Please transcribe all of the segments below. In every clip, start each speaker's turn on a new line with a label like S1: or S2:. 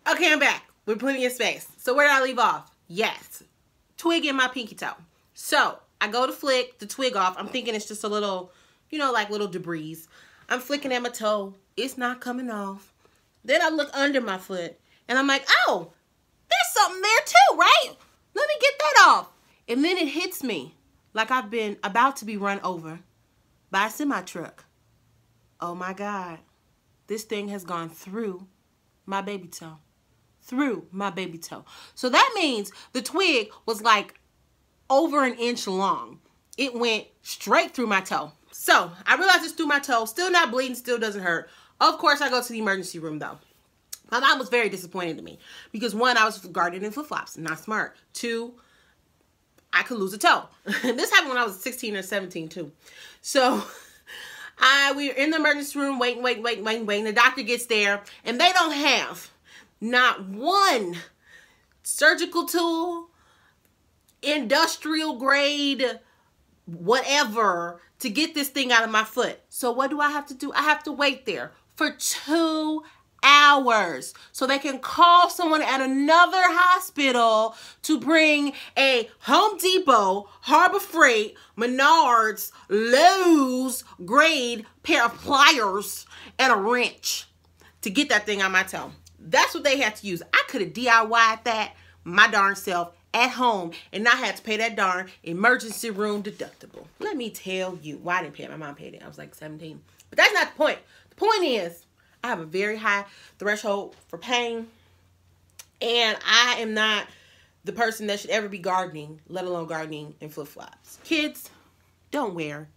S1: Okay, I'm back. We're plenty of space. So where did I leave off? Yes. Twig in my pinky toe. So I go to flick the twig off. I'm thinking it's just a little, you know, like little debris. I'm flicking at my toe. It's not coming off. Then I look under my foot and I'm like, oh, there's something there too, right? Let me get that off. And then it hits me like I've been about to be run over by a semi-truck. Oh my God. This thing has gone through my baby toe. Through my baby toe. So that means the twig was like over an inch long. It went straight through my toe. So I realized it's through my toe. Still not bleeding, still doesn't hurt. Of course, I go to the emergency room though. My mom was very disappointed in me because one, I was gardening in flip-flops, not smart. Two, I could lose a toe. This happened when I was 16 or 17 too. So we were in the emergency room waiting. The doctor gets there and they don't have not one surgical tool, industrial grade, whatever, to get this thing out of my foot. So what do I have to do? I have to wait there for 2 hours so they can call someone at another hospital to bring a Home Depot, Harbor Freight, Menards, Lowe's grade pair of pliers and a wrench to get that thing on my toe. That's what they had to use. I could have DIY'd that my darn self at home and not had to pay that darn emergency room deductible. Let me tell you. Well, I didn't pay it. My mom paid it. I was like 17. But that's not the point. The point is, I have a very high threshold for pain. And I am not the person that should ever be gardening, let alone gardening in flip-flops. Kids, don't wear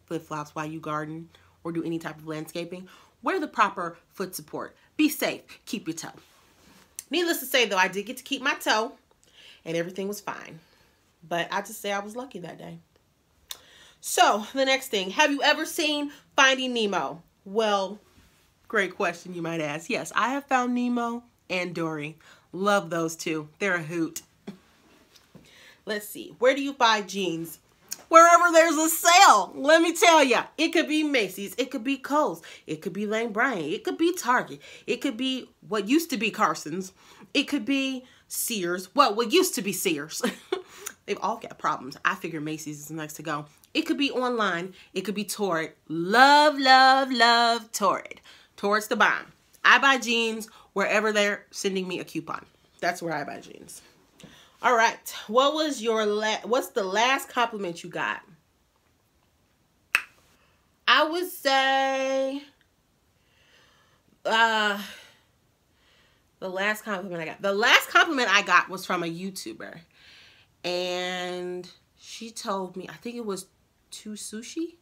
S1: flip-flops while you garden or do any type of landscaping. Wear the proper foot support. Be safe. Keep your toe. Needless to say, though, I did get to keep my toe. And everything was fine. But I just say I was lucky that day. So, the next thing. Have you ever seen Finding Nemo? Well, great question you might ask. Yes, I have found Nemo and Dory. Love those two. They're a hoot. Let's see. Where do you buy jeans? Wherever there's a sale. Let me tell you. It could be Macy's. It could be Kohl's. It could be Lane Bryant. It could be Target. It could be what used to be Carson's. It could be Sears. Well, what used to be Sears. They've all got problems. I figure Macy's is next to go. It could be online. It could be Torrid. Love, love, love Torrid. Torrid's the bomb. I buy jeans wherever they're sending me a coupon. That's where I buy jeans. All right. What was your what's the last compliment you got? I would say the last compliment I got. The last compliment I got was from a YouTuber. And she told me, I think it was Too Sushi.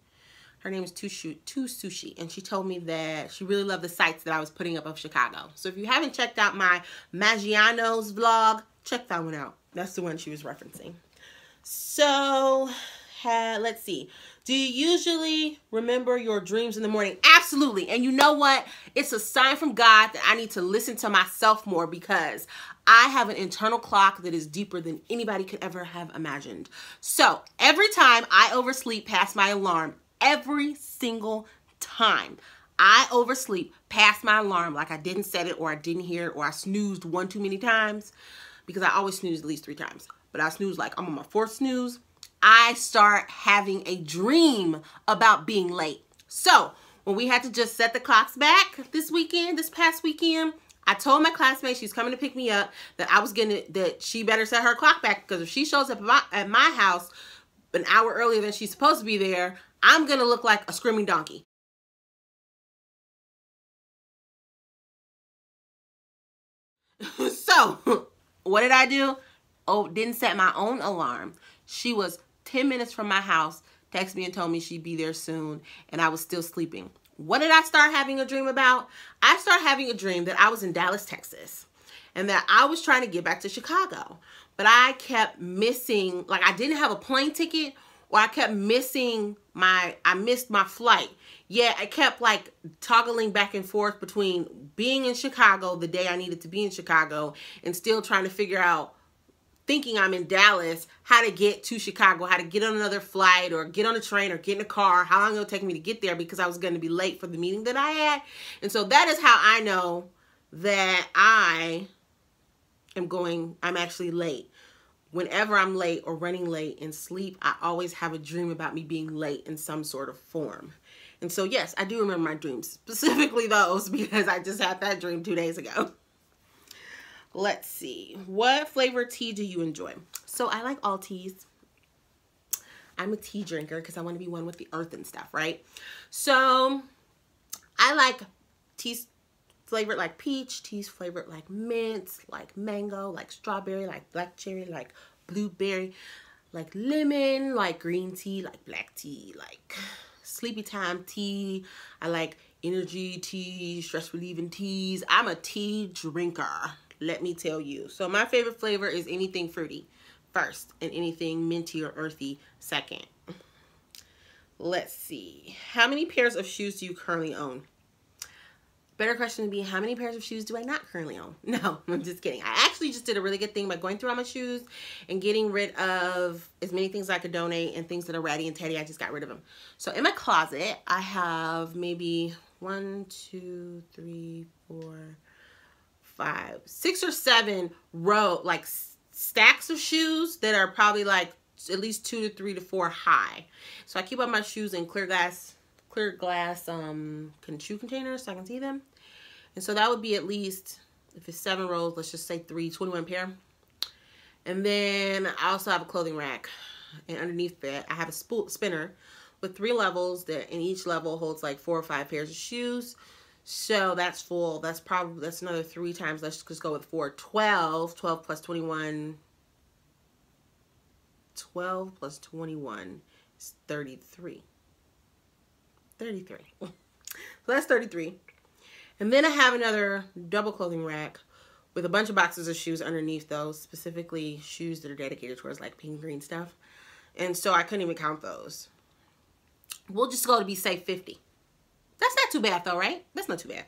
S1: Her name is Too Sushi. And she told me that she really loved the sights that I was putting up of Chicago. So if you haven't checked out my Maggiano's vlog, check that one out. That's the one she was referencing. So, let's see. Do you usually remember your dreams in the morning? Absolutely. And you know what? It's a sign from God that I need to listen to myself more because I have an internal clock that is deeper than anybody could ever have imagined. So, every time I oversleep past my alarm, every single time I oversleep past my alarm, like I didn't set it or I didn't hear it or I snoozed one too many times, because I always snooze at least 3 times. But I snooze like I'm on my 4th snooze. I start having a dream about being late. So when we had to just set the clocks back this past weekend, I told my classmate she's coming to pick me up that she better set her clock back because if she shows up at my house an hour earlier than she's supposed to be there, I'm going to look like a screaming donkey. So what did I do? Oh, didn't set my own alarm. She was 10 minutes from my house, texted me and told me she'd be there soon, and I was still sleeping. What did I start having a dream about? I started having a dream that I was in Dallas, Texas, and that I was trying to get back to Chicago. But I kept missing, like I didn't have a plane ticket, or I kept missing I missed my flight. Yeah, I kept like toggling back and forth between being in Chicago the day I needed to be in Chicago and still trying to figure out, thinking I'm in Dallas, how to get to Chicago, how to get on another flight or get on a train or get in a car, how long it'll take me to get there because I was going to be late for the meeting that I had. And so that is how I know that I'm actually late. Whenever I'm late or running late in sleep, I always have a dream about me being late in some sort of form. And so, yes, I do remember my dreams, specifically those, because I just had that dream 2 days ago. Let's see. What flavor tea do you enjoy? So I like all teas. I'm a tea drinker because I want to be one with the earth and stuff, right? So I like teas flavored like peach, teas flavored like mint, like mango, like strawberry, like black cherry, like blueberry, like lemon, like green tea, like black tea, like sleepy time tea. I like energy tea, stress relieving teas. I'm a tea drinker, let me tell you. So my favorite flavor is anything fruity first and anything minty or earthy second. Let's see. How many pairs of shoes do you currently own? Better question would be, how many pairs of shoes do I not currently own? No, I'm just kidding. I actually just did a really good thing by going through all my shoes and getting rid of as many things I could donate, and things that are ratty and tatty, I just got rid of them. So in my closet, I have maybe 1, 2, 3, 4, 5, 6 or 7 stacks of shoes that are probably like at least 2 to 3 to 4 high. So I keep all my shoes in clear glass shoe containers so I can see them. And so that would be at least, if it's 7 rows, let's just say 21 pair. And then I also have a clothing rack, and underneath that I have a spinner with 3 levels that in each level holds like 4 or 5 pairs of shoes. So that's full. That's another 3 times. Let's just go with 4. 12 plus 21. 12 plus 21 is 33. 33. So that's 33. And then I have another double clothing rack with a bunch of boxes of shoes underneath those, specifically shoes that are dedicated towards like pink and green stuff. And so I couldn't even count those. We'll just go to be safe, 50. That's not too bad though, right? That's not too bad.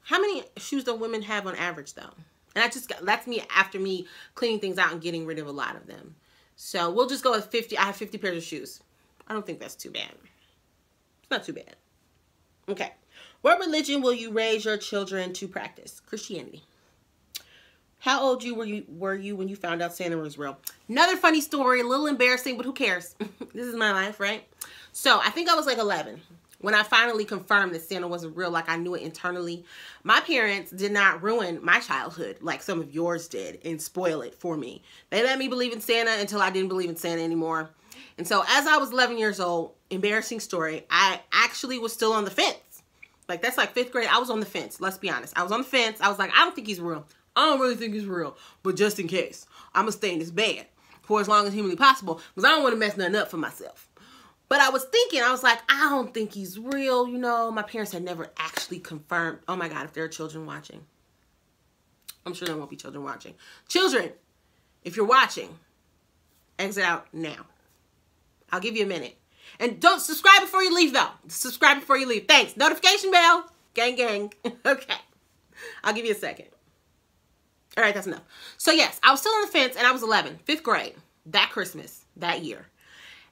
S1: How many shoes do women have on average though? And that's me after me cleaning things out and getting rid of a lot of them. So we'll just go with 50. I have 50 pairs of shoes. I don't think that's too bad. It's not too bad. Okay. What religion will you raise your children to practice? Christianity. How old were you when you found out Santa was real? Another funny story, a little embarrassing, but who cares? This is my life, right? So I think I was like 11 when I finally confirmed that Santa wasn't real, like I knew it internally. My parents did not ruin my childhood like some of yours did and spoil it for me. They let me believe in Santa until I didn't believe in Santa anymore. And so as I was 11 years old, embarrassing story, I actually was still on the fence. Like that's like 5th grade. I was on the fence. Let's be honest. I was on the fence. I was like, I don't think he's real. I don't really think he's real. But just in case, I'm going to stay in this bed for as long as humanly possible because I don't want to mess nothing up for myself. But I was thinking, I was like, I don't think he's real. You know, my parents had never actually confirmed. Oh my God, if there are children watching. I'm sure there won't be children watching. Children, if you're watching, exit out now. I'll give you a minute. And don't subscribe before you leave, though. Subscribe before you leave. Thanks. Notification bell. Gang, gang. Okay. I'll give you a second. All right, that's enough. So, yes, I was still on the fence, and I was 11, 5th grade, that Christmas, that year.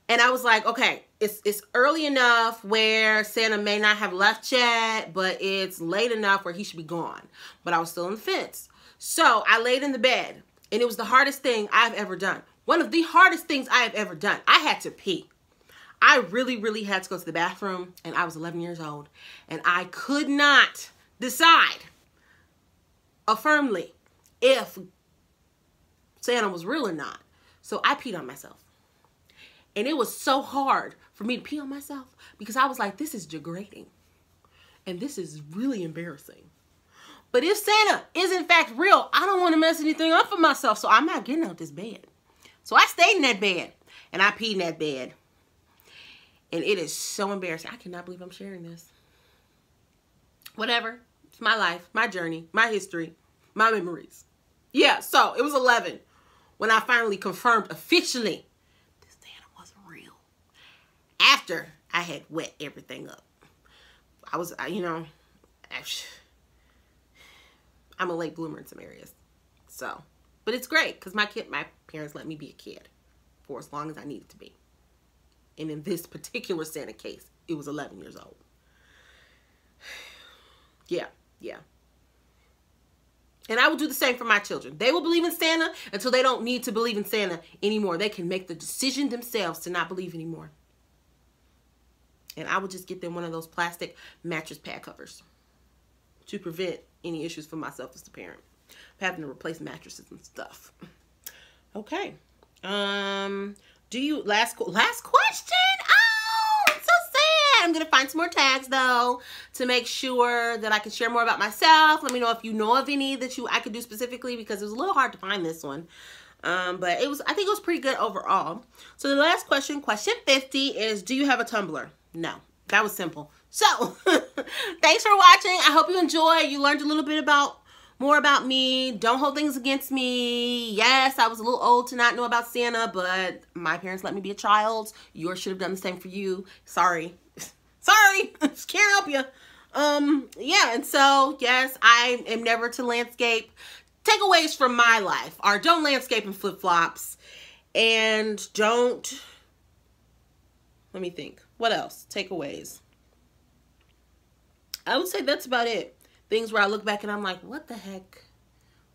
S1: And I was like, okay, it's early enough where Santa may not have left yet, but it's late enough where he should be gone. But I was still on the fence. So, I laid in the bed, and it was the hardest thing I've ever done. One of the hardest things I have ever done. I had to pee. I really, really had to go to the bathroom, and I was 11 years old, and I could not decide affirmly if Santa was real or not. So I peed on myself. And it was so hard for me to pee on myself because I was like, this is degrading, and this is really embarrassing. But if Santa is in fact real, I don't want to mess anything up for myself, so I'm not getting out this bed. So I stayed in that bed, and I peed in that bed. And it is so embarrassing. I cannot believe I'm sharing this. Whatever. It's my life, my journey, my history, my memories. Yeah, so it was 11 when I finally confirmed officially that Santa wasn't real. After I had wet everything up. I'm a late bloomer in some areas. So, but it's great because my parents let me be a kid for as long as I needed to be. And in this particular Santa case, it was 11 years old. Yeah. And I will do the same for my children. They will believe in Santa until they don't need to believe in Santa anymore. They can make the decision themselves to not believe anymore. And I will just get them one of those plastic mattress pad covers to prevent any issues for myself as a parent. Having to replace mattresses and stuff. Okay. Do you, last question? Oh, it's so sad. I'm going to find some more tags though to make sure that I can share more about myself. Let me know if you know of any that I could do specifically, because it was a little hard to find this one. But I think it was pretty good overall. So the last question, question 50 is, do you have a Tumblr? No, that was simple. So thanks for watching. I hope you enjoyed. You learned a little bit more about me. Don't hold things against me. Yes, I was a little old to not know about Santa, but my parents let me be a child. Yours should have done the same for you. Sorry. Sorry. Just can't help you. Yeah, and so, yes, I am never to landscape. Takeaways from my life are don't landscape in flip-flops, and don't, let me think. What else? Takeaways. I would say that's about it. Things where I look back and I'm like, what the heck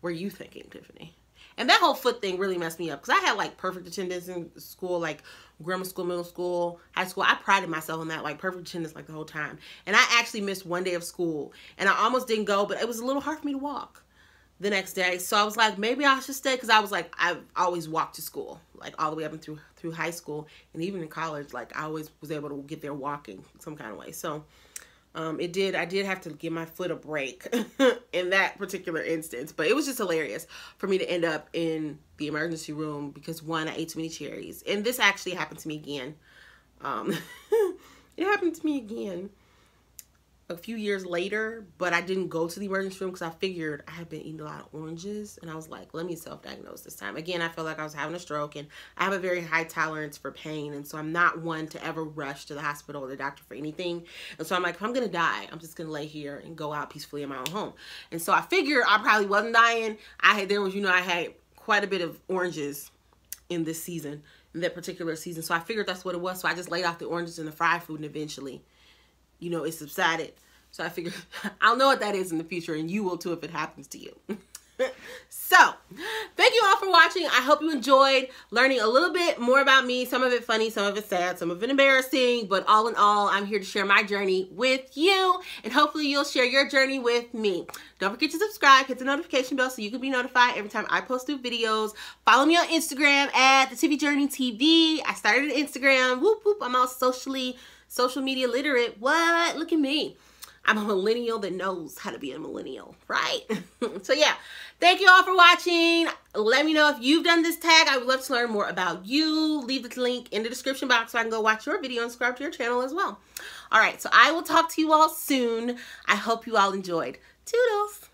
S1: were you thinking, Tiffany? And that whole foot thing really messed me up, because I had like perfect attendance in school, like grammar school, middle school, high school. I prided myself on that, like perfect attendance like the whole time. And I actually missed one day of school, and I almost didn't go, but it was a little hard for me to walk the next day. So I was like, maybe I should stay, because I was like, I've always walked to school, like all the way up and through high school, and even in college, like I always was able to get there walking some kind of way. So I did have to give my foot a break in that particular instance, but it was just hilarious for me to end up in the emergency room because, one, I ate too many cherries. And this actually happened to me again. It happened to me again a few years later, but I didn't go to the emergency room because I figured I had been eating a lot of oranges, and I was like, let me self-diagnose this time. Again, I felt like I was having a stroke, and I have a very high tolerance for pain, and so I'm not one to ever rush to the hospital or the doctor for anything. And so I'm like, if I'm gonna die, I'm just gonna lay here and go out peacefully in my own home. And so I figured I probably wasn't dying. I had quite a bit of oranges in this season, in that particular season. So I figured that's what it was. So I just laid off the oranges and the fried food, and eventually, you know, it subsided. So I figured I'll know what that is in the future, and you will too if it happens to you. So thank you all for watching. I hope you enjoyed learning a little bit more about me. Some of it funny, some of it sad, some of it embarrassing, but all in all, I'm here to share my journey with you, and hopefully you'll share your journey with me. Don't forget to subscribe, hit the notification bell so you can be notified every time I post new videos. Follow me on Instagram at the Tiffy Journey TV. I started an Instagram. Whoop, whoop. I'm all social media literate. What? Look at me. I'm a millennial that knows how to be a millennial, right? So yeah, thank you all for watching. Let me know if you've done this tag. I would love to learn more about you. Leave the link in the description box so I can go watch your video and subscribe to your channel as well. All right, so I will talk to you all soon. I hope you all enjoyed. Toodles.